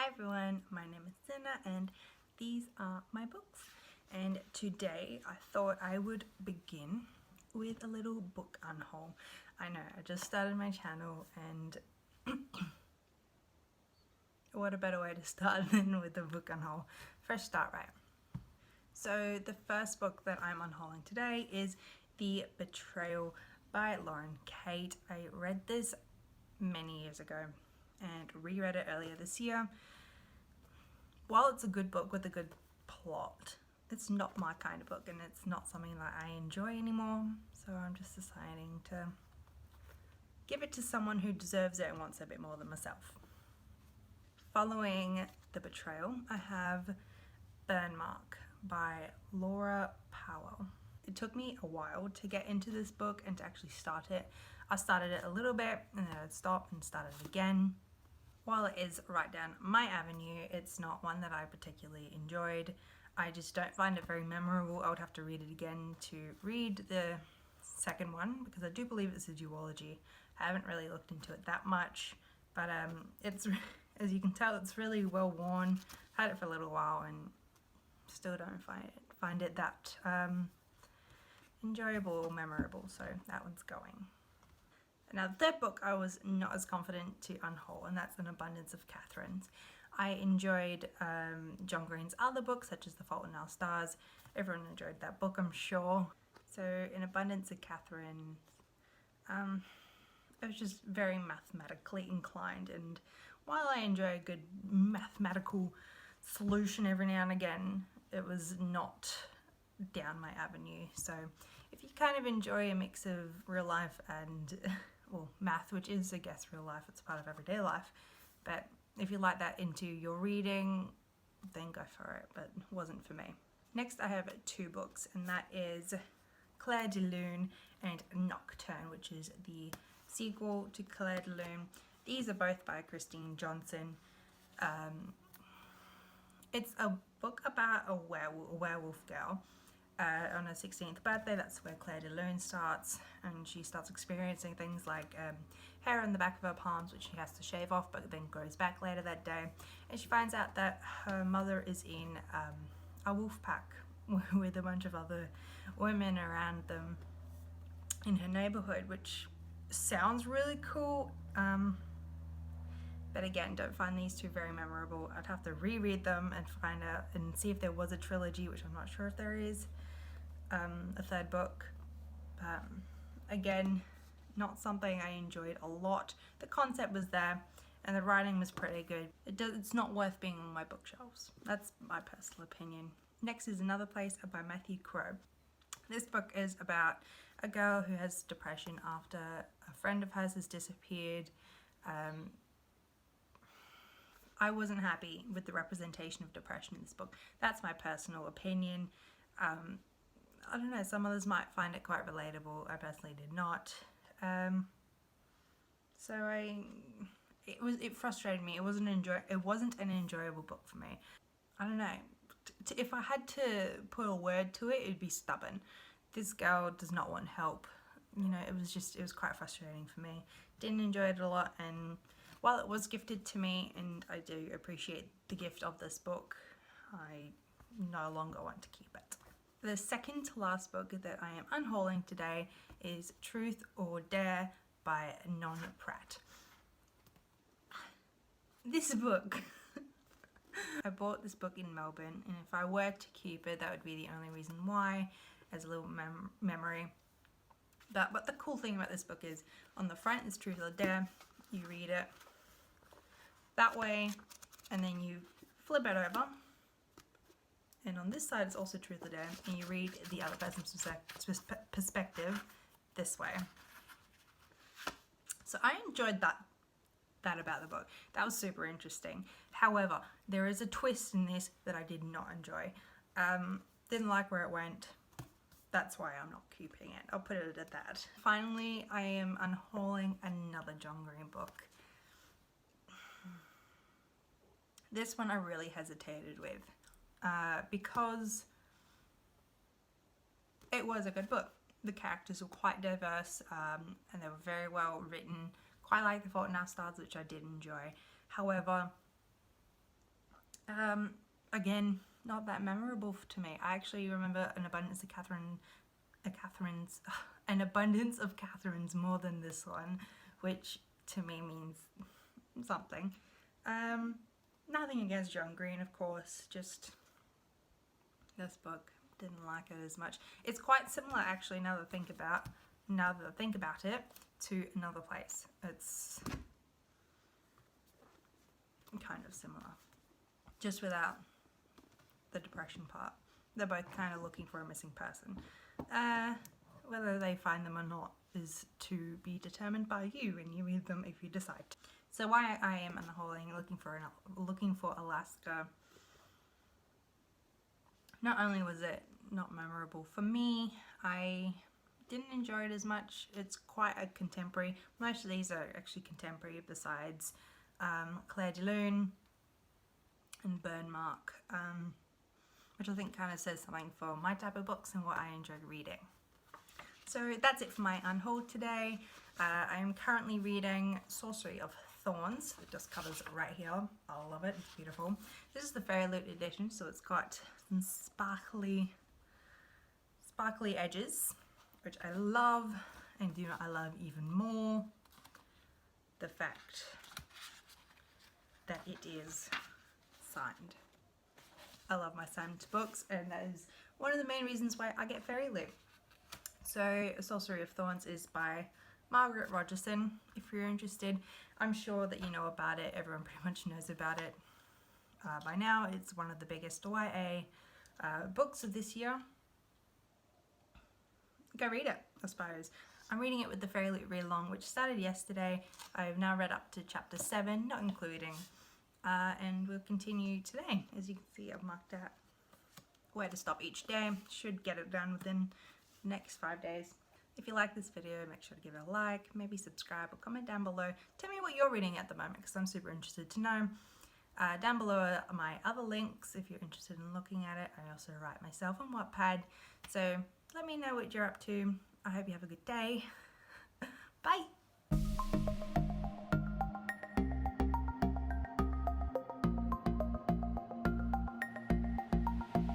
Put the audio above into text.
Hi everyone, my name is Cinna and these are my books. And today I thought I would begin with a little book unhaul. I know, I just started my channel and what a better way to start than with a book unhaul. Fresh start, right? So the first book that I'm unhauling today is The Betrayal by Lauren Kate. I read this many years ago and reread it earlier this year. While it's a good book with a good plot, it's not my kind of book and it's not something that I enjoy anymore, so I'm just deciding to give it to someone who deserves it and wants it a bit more than myself. Following The Betrayal, I have Burn Mark by Laura Powell. It took me a while to get into this book and to actually start it. I started it a little bit and then I'd stop and started again. While it is right down my avenue, it's not one that I particularly enjoyed. I just don't find it very memorable. I would have to read it again to read the second one because I do believe it's a duology. I haven't really looked into it that much, but it's, as you can tell, it's really well worn. Had it for a little while and still don't find it that enjoyable or memorable, so that one's going. Now the third book I was not as confident to unhaul, and that's An Abundance of Catherines. I enjoyed John Green's other books such as The Fault in Our Stars. Everyone enjoyed that book, I'm sure. So An Abundance of Catherine, it was just very mathematically inclined, and while I enjoy a good mathematical solution every now and again, it was not down my avenue. So if you kind of enjoy a mix of real life and well, math, which is, I guess, real life, it's part of everyday life, but if you like that into your reading, then go for it, but it wasn't for me. Next I have two books, and that is Claire de Lune and Nocturne, which is the sequel to Claire de Lune. These are both by Christine Johnson. It's a book about a werewolf girl. On her 16th birthday, that's where Claire de Lune starts, and she starts experiencing things like hair on the back of her palms, which she has to shave off, but then grows back later that day. And she finds out that her mother is in a wolf pack with a bunch of other women around them in her neighborhood, which sounds really cool. But again, don't find these two very memorable. I'd have to reread them and find out and see if there was a trilogy, which I'm not sure if there is, a third book. Again, not something I enjoyed a lot. The concept was there and the writing was pretty good. It's not worth being on my bookshelves. That's my personal opinion. Next is Another Place by Matthew Crowe. This book is about a girl who has depression after a friend of hers has disappeared. I wasn't happy with the representation of depression in this book. That's my personal opinion. I don't know, some others might find it quite relatable. I personally did not. It frustrated me. It wasn't an enjoyable book for me. I don't know. If I had to put a word to it, it'd be stubborn. This girl does not want help. You know, it was quite frustrating for me. Didn't enjoy it a lot, and while it was gifted to me, and I do appreciate the gift of this book, I no longer want to keep it. The second to last book that I am unhauling today is Truth or Dare by Non Pratt. This book, I bought this book in Melbourne, and if I were to keep it, that would be the only reason why, as a little memory. But the cool thing about this book is, on the front is Truth or Dare. You read it that way, and then you flip it over, and on this side it's also Truth or Dare, and you read the other person's perspective this way. So I enjoyed that about the book. That was super interesting. However, there is a twist in this that I did not enjoy. Didn't like where it went. That's why I'm not keeping it. I'll put it at that. Finally, I am unhauling another John Green book. This one I really hesitated with because it was a good book. The characters were quite diverse and they were very well written. Quite like The Fault in Our Stars, which I did enjoy. However, Again, not that memorable to me. I actually remember an abundance of Catherines more than this one, which to me means something. Nothing against John Green, of course, just this book didn't like it as much. It's quite similar actually now that I think about it, to Another Place. It's kind of similar, just without the depression part. They're both kind of looking for a missing person. Whether they find them or not is to be determined by you when you read them, if you decide. So why I am unhauling, looking for Alaska. Not only was it not memorable for me, I didn't enjoy it as much. It's quite a contemporary. Most of these are actually contemporary, besides Claire de Lune and Burnmark, which I think kind of says something for my type of books and what I enjoy reading. So that's it for my unhaul today. I am currently reading Sorcery of Thorns. It just covers it right here. I love it. It's beautiful. This is the Fairy Loot edition, so it's got some sparkly edges, which I love. And you know, I love even more the fact that it is signed. I love my signed books, and that is one of the main reasons why I get Fairy Loot. So Sorcery of Thorns is by Margaret Rogerson. If you're interested, I'm sure that you know about it. Everyone pretty much knows about it by now. It's one of the biggest YA books of this year. Go read it, I suppose. I'm reading it with the Fairy Loot Read Along, which started yesterday. I've now read up to chapter 7, not including, and we'll continue today. As you can see, I've marked out where to stop each day. Should get it done within the next 5 days. If you like this video, make sure to give it a like, maybe subscribe or comment down below. Tell me what you're reading at the moment, because I'm super interested to know. Down below are my other links if you're interested in looking at it. I also write myself on Wattpad, so let me know what you're up to. I hope you have a good day.